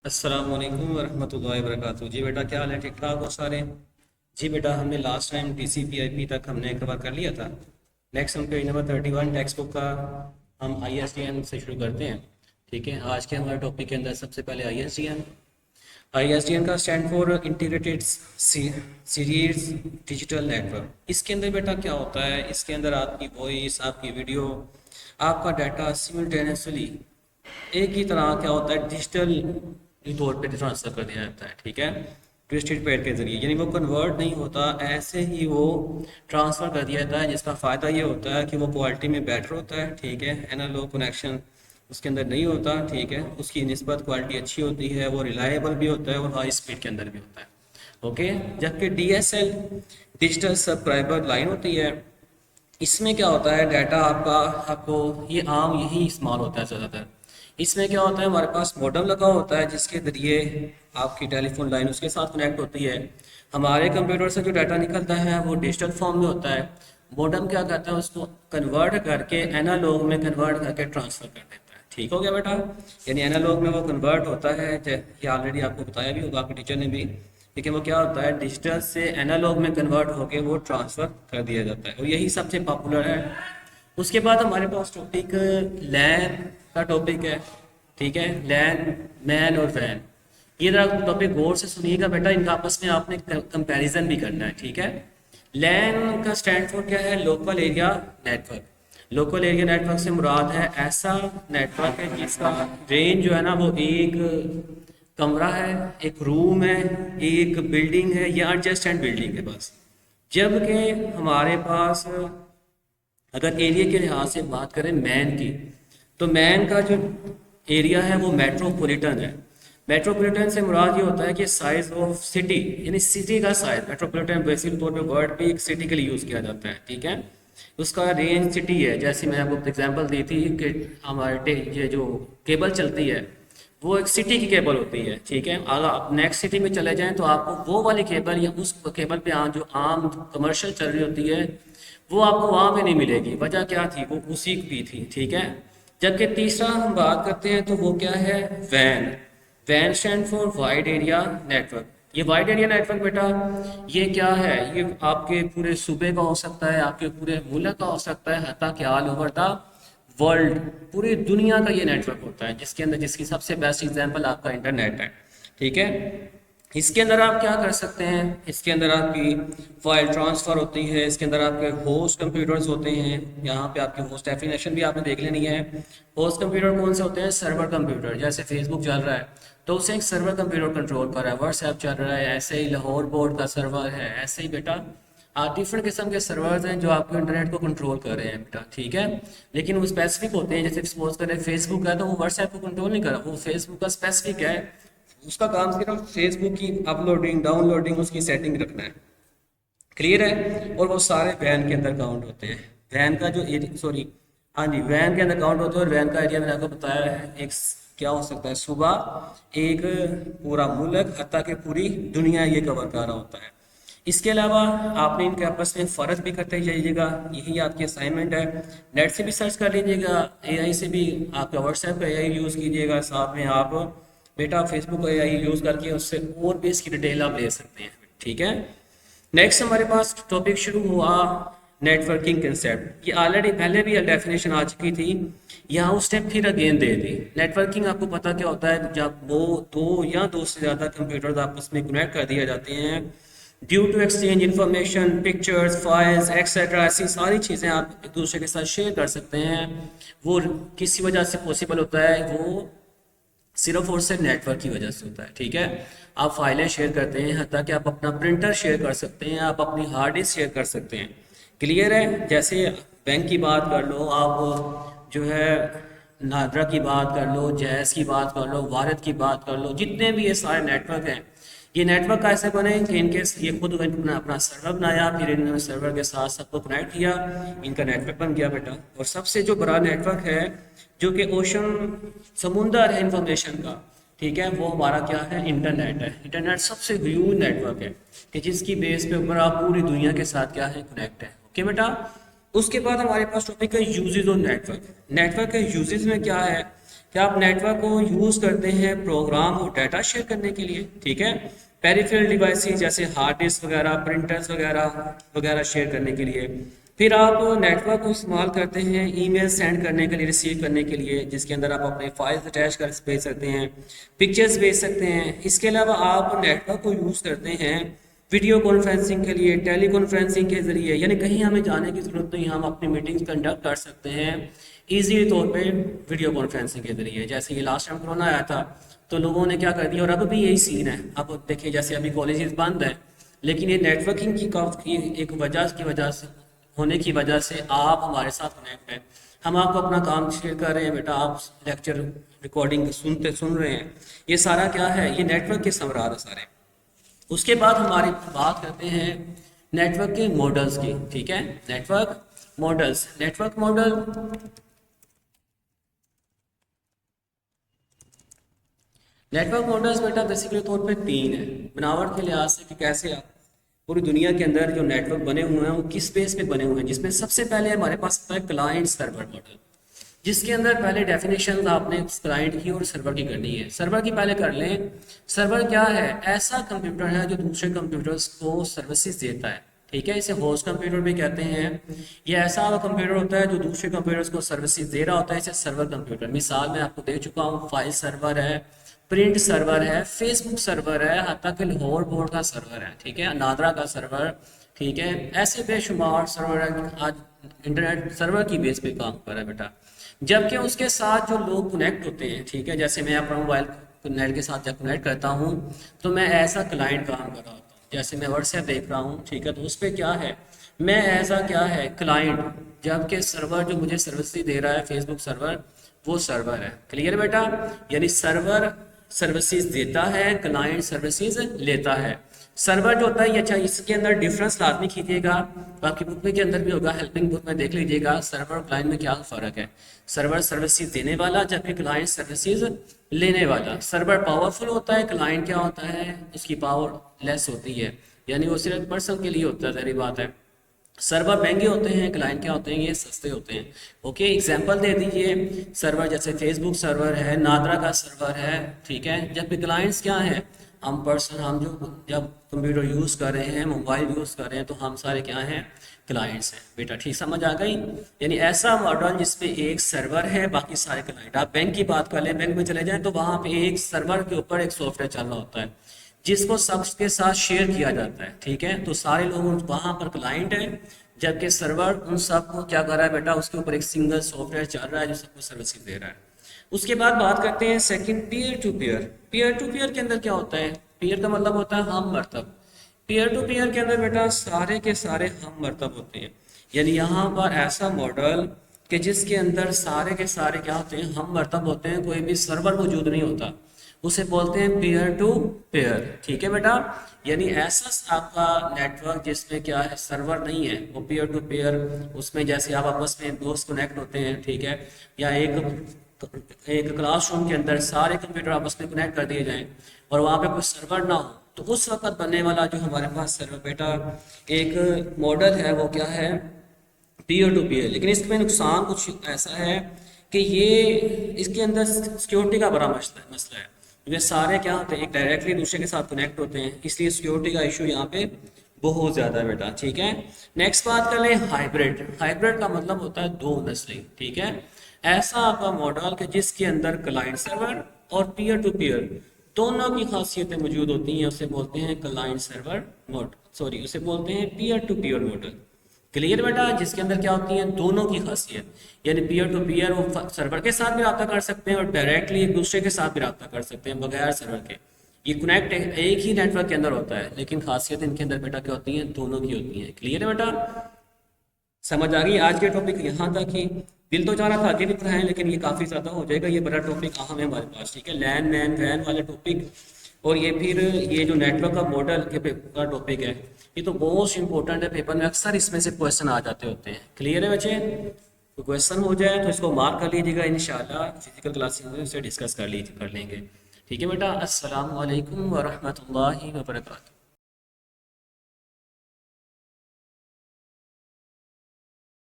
अस्सलाम वालेकुम वरहमतुल्लाहि वबरकातुहू। जी बेटा, क्या हाल है? ठीक ठाक हो सारे? जी बेटा, हमने लास्ट टाइम TCP/IP तक हमने कवर कर लिया था। नेक्स्ट हम पेज नंबर 31 टेक्स्ट बुक का हम ISDN से शुरू करते हैं। ठीक है, आज के हमारे टॉपिक के अंदर सबसे पहले ISDN का stand for integrated series digital network. इसके अंदर बेटा क्या होता है, इसके अंदर आपकी वॉइस, आपकी वीडियो, आपका डाटा सिमिल्टेनियसली एक ही तरह क्या होता है, डिजिटल तौर पे ट्रांसफर कर दिया जाता है। ठीक है, ट्विस्टेड पेयर के जरिए, यानी वो कन्वर्ट नहीं होता, ऐसे ही वो ट्रांसफर कर दिया जाता है। जिसका फ़ायदा ये होता है कि वो क्वालिटी में बेटर होता है। ठीक है, एनालॉग कनेक्शन उसके अंदर नहीं होता। ठीक है, उसकी निस्बत क्वालिटी अच्छी होती है, वो रिलायबल भी होता है और हाई स्पीड के अंदर भी होता है। ओके, जबकि DSL डिजिटल सब्सक्राइबर लाइन होती है, इसमें क्या होता है, डाटा आपका आपको ये आम यही इस्तेमाल होता है ज़्यादातर। इसमें क्या होता है, हमारे पास मॉडेम लगा होता है जिसके ज़रिए आपकी टेलीफोन लाइन उसके साथ कनेक्ट होती है। हमारे कंप्यूटर से जो डाटा निकलता है वो डिजिटल फॉर्म में होता है। मॉडेम क्या करता है, उसको कन्वर्ट करके एनालॉग में कन्वर्ट करके ट्रांसफ़र कर देता है। ठीक हो गया बेटा, यानी एनालॉग में वो कन्वर्ट होता है। ये ऑलरेडी आपको बताया भी होगा आपके टीचर ने भी। लेकिन वो क्या होता है, डिजिटल से एनालॉग में कन्वर्ट होके वो ट्रांसफ़र कर दिया जाता है और यही सबसे पॉपुलर है। उसके बाद हमारे पास टॉपिक लैन का टॉपिक है। ठीक है, लैन, मैन और वैन, ये जरा टॉपिक गौर से सुनिएगा बेटा, इनका आपस में आपने कंपैरिजन भी करना है। ठीक है, लैन का स्टैंड फॉर क्या है, local area network. Local area network से मुराद है ऐसा नेटवर्क है जिसका रेंज जो है ना वो एक कमरा है, एक रूम है, एक बिल्डिंग है या एडजेसेंट बिल्डिंग है बस। जबकि हमारे पास अगर एरिया के लिहाज से बात करें मैन की, तो मैन का जो एरिया है वो मेट्रोपॉलिटन है। मेट्रोपॉलिटन से मुराद ये होता है कि साइज ऑफ सिटी, यानी सिटी का साइज। मेट्रोपॉलिटन बेसिक तौर पे वर्ड भी एक सिटी के लिए यूज़ किया जाता है। ठीक है, उसका रेंज सिटी है। जैसे मैं आपको एग्जांपल दी थी कि हमारे ये जो केबल चलती है वो एक सिटी की केबल होती है। ठीक है, अगर आप नेक्स्ट सिटी में चले जाएं तो आपको वो वाली केबल या उस केबल पे जो आम कमर्शियल चल रही होती है वो आपको वहाँ पे नहीं मिलेगी। वजह क्या थी, वो उसी की थी। ठीक है, जबकि तीसरा हम बात करते हैं तो वो क्या है, van. Van stand for wide area network. ये वाइड एरिया नेटवर्क बेटा ये क्या है, ये आपके पूरे सूबे का हो सकता है, आपके पूरे मुल्क का हो सकता है, हत्ता कि ऑल ओवर द वर्ल्ड, पूरी दुनिया का ये नेटवर्क होता है, जिसके अंदर जिसकी सबसे बेस्ट एग्जांपल आपका इंटरनेट है। ठीक है, इसके अंदर आप क्या कर सकते हैं, इसके अंदर आपकी फाइल ट्रांसफ़र होती है, इसके अंदर आपके होस्ट कंप्यूटर्स होते हैं। यहाँ पे आपकी होस्ट डेफिनेशन भी आपने देख लेनी है। होस्ट कंप्यूटर कौन से होते हैं, सर्वर कंप्यूटर। जैसे फेसबुक चल रहा है तो उसे एक सर्वर कंप्यूटर कंट्रोल कर रहा है, व्हाट्सएप चल रहा है ऐसे ही लाहौर बोर्ड का सर्वर है, ऐसे ही बेटा डिफरेंट किस्म के सर्वर्स हैं जो आपके इंटरनेट को कंट्रोल कर रहे हैं बेटा। ठीक है, लेकिन वो स्पेसिफिक होते हैं। जैसे सपोज करें फेसबुक है तो वो व्हाट्सएप को कंट्रोल नहीं कर रहा, वो फेसबुक का स्पेसिफिक है, उसका काम सिर्फ फेसबुक की अपलोडिंग डाउनलोडिंग उसकी सेटिंग रखना है। क्लियर है, और वो सारे वैन के अंदर काउंट होते हैं। वैन का जो एरिया, सॉरी, हाँ जी, वैन के अंदर काउंट होते हैं। और वैन का एरिया मैंने आपको बताया है, एक क्या हो सकता है, सुबह एक पूरा मुल्क हत्ता कि पूरी दुनिया ये कवर कर रहा होता है। इसके अलावा आपने इनके आपस में फ़र्क भी करते जाइएगा, यही आपकी असाइनमेंट है। नेट से भी सर्च कर लीजिएगा, AI से भी, आपका व्हाट्सएप का AI यूज़ कीजिएगा, साथ में आप बेटा फेसबुक का AI यूज़ करके उससे और भी इसकी डिटेल आप ले सकते हैं। ठीक है, नेक्स्ट हमारे पास टॉपिक शुरू हुआ नेटवर्किंग कंसेप्ट। ये ऑलरेडी पहले भी डेफिनेशन आ चुकी थी, यहाँ उस स्टेप फिर अगेन दे दी। नेटवर्किंग आपको पता क्या होता है, जब वो दो या दो से ज़्यादा कंप्यूटर आपस में कनेक्ट कर दिए जाते हैं due to exchange information, pictures, files etcetera, ऐसी सारी चीज़ें आप एक दूसरे के साथ शेयर कर सकते हैं। वो किसी वजह से पॉसिबल होता है, वो सिर्फ और सिर्फ नेटवर्क की वजह से होता है। ठीक है, आप फाइलें शेयर करते हैं, हत्ता कि आप अपना प्रिंटर शेयर कर सकते हैं, आप अपनी हार्ड डिस्क शेयर कर सकते हैं। क्लियर है, जैसे बैंक की बात कर लो, आप जो है नादरा की बात कर लो, जैस की बात कर लो, वारद की बात कर लो, जितने भी ये सारे नेटवर्क हैं, ये नेटवर्क ऐसे बने कि इनके ये खुद अपना सर्वर बनाया, फिर इन्होंने सर्वर के साथ सबको कनेक्ट किया, इनका नेटवर्क बन गया बेटा। और सबसे जो बड़ा नेटवर्क है जो कि ओशन, समुंदर है इंफॉर्मेशन का, ठीक है, वो हमारा क्या है, इंटरनेट है। इंटरनेट सबसे ह्यूज नेटवर्क है कि जिसकी बेस पे ऊपर आप पूरी दुनिया के साथ क्या है, कनेक्ट है। ओके बेटा, उसके बाद हमारे पास टॉपिक है यूजेज ऑफ नेटवर्क। नेटवर्क के यूजेज में क्या है क्या आप नेटवर्क को यूज़ करते हैं प्रोग्राम और डाटा शेयर करने के लिए, ठीक है। पेरिफेरल डिवाइसेस जैसे हार्ड डिस्क वगैरह, प्रिंटर्स वगैरह वगैरह शेयर करने के लिए। फिर आप नेटवर्क को इस्तेमाल करते हैं ईमेल सेंड करने के लिए, रिसीव करने के लिए, जिसके अंदर आप अपने फाइल्स अटैच कर भेज सकते हैं, पिक्चर्स भेज सकते हैं। इसके अलावा आप नेटवर्क को यूज़ करते हैं वीडियो कॉन्फ्रेंसिंग के लिए, टेली कॉन्फ्रेंसिंग के ज़रिए, यानी कहीं हमें जाने की ज़रूरत नहीं, हम अपनी मीटिंग्स कंडक्ट कर सकते हैं ईजी तौर पे वीडियो कॉन्फ्रेंसिंग के ज़रिए। जैसे ये लास्ट टाइम कोरोना आया था तो लोगों ने क्या कर दिया, और अब भी यही सीन है। अब देखिए जैसे अभी कॉलेजेस बंद है, लेकिन ये नेटवर्किंग की एक वजह से होने की वजह से आप हमारे साथ कनेक्ट हैं। हम आपको अपना काम शेयर कर रहे हैं, बेटा आप लेक्चर रिकॉर्डिंग सुन रहे हैं। ये सारा क्या है, ये नेटवर्क के समरात है सारे। उसके बाद हमारी बात करते हैं नेटवर्क के मॉडल्स की, ठीक है। नेटवर्क मॉडल्स, नेटवर्क मॉडल्स बेटा बेसिकली तौर पे 3 है बनावट के लिहाज से कि कैसे आप पूरी दुनिया के अंदर जो नेटवर्क बने हुए हैं वो किस बेस पे बने हुए हैं। जिसमें सबसे पहले हमारे पास आता है क्लाइंट सर्वर मॉडल, जिसके अंदर पहले डेफिनेशन आपने क्लाइंट की और सर्वर की करनी है। सर्वर की पहले कर लें। सर्वर क्या है, ऐसा कंप्यूटर है जो दूसरे कंप्यूटर्स को सर्विसेज देता है, ठीक है। इसे होस्ट कंप्यूटर भी कहते हैं। ये ऐसा कंप्यूटर होता है जो दूसरे कंप्यूटर्स को सर्विसेज दे रहा होता है, इसे सर्वर कंप्यूटर। मिसाल मैं आपको दे चुका हूँ, फाइल सर्वर है, प्रिंट सर्वर है, फेसबुक सर्वर है, हत्ता कि लाहौर बोर्ड का सर्वर है, ठीक है, नादरा का सर्वर, ठीक है। ऐसे बेशुमार सर्वर आज इंटरनेट सर्वर की बेस पे काम कर रहा है बेटा। जबकि उसके साथ जो लोग कनेक्ट होते हैं, ठीक है, जैसे मैं अपना मोबाइल नेट के साथ जब कनेक्ट करता हूँ तो मैं ऐसा क्लाइंट काम कर रहा होता हूँ। जैसे मैं व्हाट्सएप देख रहा हूँ, ठीक है, तो उस पर क्या है, मैं ऐसा क्या है क्लाइंट, जबकि सर्वर जो मुझे सर्विस दे रहा है फेसबुक सर्वर, वो सर्वर है। क्लियर बेटा, यानी सर्वर सर्विसेज देता है, क्लाइंट सर्विसेज लेता है। सर्वर जो होता है, अच्छा इसके अंदर डिफरेंस लाजमी कीजिएगा, बाकी बुक में के अंदर भी होगा, हेल्पिंग बुक में देख लीजिएगा सर्वर और क्लाइंट में क्या फ़र्क है। सर्वर सर्विसेज देने वाला, जबकि क्लाइंट सर्विसेज लेने वाला। सर्वर पावरफुल होता है, क्लाइंट क्या होता है, उसकी पावर लेस होती है, यानी वो सिर्फ पर्सन के लिए होता है, सारी बात है। सर्वर महंगे होते हैं, क्लाइंट क्या होते हैं, ये सस्ते होते हैं। ओके, एग्जांपल दे दीजिए। सर्वर जैसे फेसबुक सर्वर है, नादरा का सर्वर है, ठीक है, जबकि क्लाइंट्स क्या है, हम पर्सन, हम जो जब कंप्यूटर यूज़ कर रहे हैं, मोबाइल यूज़ कर रहे हैं, तो हम सारे क्या हैं, क्लाइंट्स हैं बेटा। ठीक समझ आ गई। यानी ऐसा मॉडल जिसमें एक सर्वर है, बाकी सारे क्लाइंट। आप बैंक की बात कर लें, बैंक में चले जाएं तो वहाँ पे एक सर्वर के ऊपर एक सॉफ्टवेयर चल रहा होता है जिसको सबके साथ शेयर किया जाता है, ठीक है। तो सारे लोग वहाँ पर क्लाइंट है, जबकि सर्वर उन सबको क्या कर रहा है बेटा, उसके ऊपर एक सिंगल सॉफ्टवेयर चल रहा है जो सबको सर्विसेज दे रहा है। उसके बाद बात करते हैं second, peer to peer. Peer to peer के अंदर क्या होता है, पीयर का मतलब होता है हम मर्तब। पीयर टू पीयर के अंदर बेटा सारे के सारे हम मर्तब होते हैं, यानी यहाँ पर ऐसा मॉडल कि जिसके अंदर सारे के सारे क्या होते हैं, हम मर्तब होते हैं, कोई भी सर्वर मौजूद नहीं होता, उसे बोलते हैं पीयर टू पीयर। ठीक है बेटा, यानी ऐसा आपका नेटवर्क जिसमें क्या है, सर्वर नहीं है, वो पीयर टू पीयर। उसमें जैसे आप आपस में दोस्त कनेक्ट होते हैं, ठीक है, या एक क्लासरूम के अंदर सारे कंप्यूटर आपस में कनेक्ट कर दिए जाएं और वहाँ पे कोई सर्वर ना हो, तो उस वक्त बनने वाला जो हमारे पास सर्वर बेटा एक मॉडल है, वो क्या है, पीयर टू पीयर। लेकिन इसमें नुकसान कुछ ऐसा है कि ये इसके अंदर सिक्योरिटी का बड़ा मसला है। ये सारे क्या होते हैं, एक डायरेक्टली दूसरे के साथ कनेक्ट होते हैं, इसलिए सिक्योरिटी का इशू यहाँ पे बहुत ज़्यादा है बेटा। ठीक है, नेक्स्ट बात कर लें हाइब्रिड। हाइब्रिड का मतलब होता है दो नस्लें। ठीक है, ऐसा आपका मॉडल कि जिसके अंदर क्लाइंट सर्वर और पीयर टू पीयर दोनों की खासियतें मौजूद होती हैं, उसे बोलते हैं क्लाइंट सर्वर मॉडल, उसे बोलते हैं peer to peer model. Clear बेटा, जिसके अंदर क्या होती है, दोनों की खासियत, यानी पीयर टू पीयर वो सर्वर के साथ भी रब्ता कर सकते हैं और डायरेक्टली एक दूसरे के साथ भी रब्ता कर सकते हैं बगैर सर्वर के। ये कनेक्ट एक ही नेटवर्क के अंदर होता है, लेकिन खासियत इनके अंदर बेटा क्या होती है, दोनों की होती है। क्लियर है बेटा, समझ आ गई। आज के टॉपिक यहाँ तक ही, दिल तो चाह रहा था आगे भी पढ़ाएं, लेकिन ये काफ़ी ज़्यादा हो जाएगा, ये बड़ा टॉपिक अहम है हमारे पास। ठीक है, लैन मैन वैन वाले टॉपिक, और ये फिर ये जो नेटवर्क का मॉडल के का टॉपिक है, ये तो मोस्ट इंपॉर्टेंट है, पेपर में अक्सर इसमें से क्वेश्चन आ जाते होते हैं। क्लियर है बच्चे, तो क्वेश्चन हो जाए तो इसको मार्क कर लीजिएगा, इंशाल्लाह फिजिकल क्लासेस में इसे डिस्कस कर लेंगे। ठीक है बेटा, अस्सलाम वालेकुम व रहमतुल्लाहि व बरकातहू।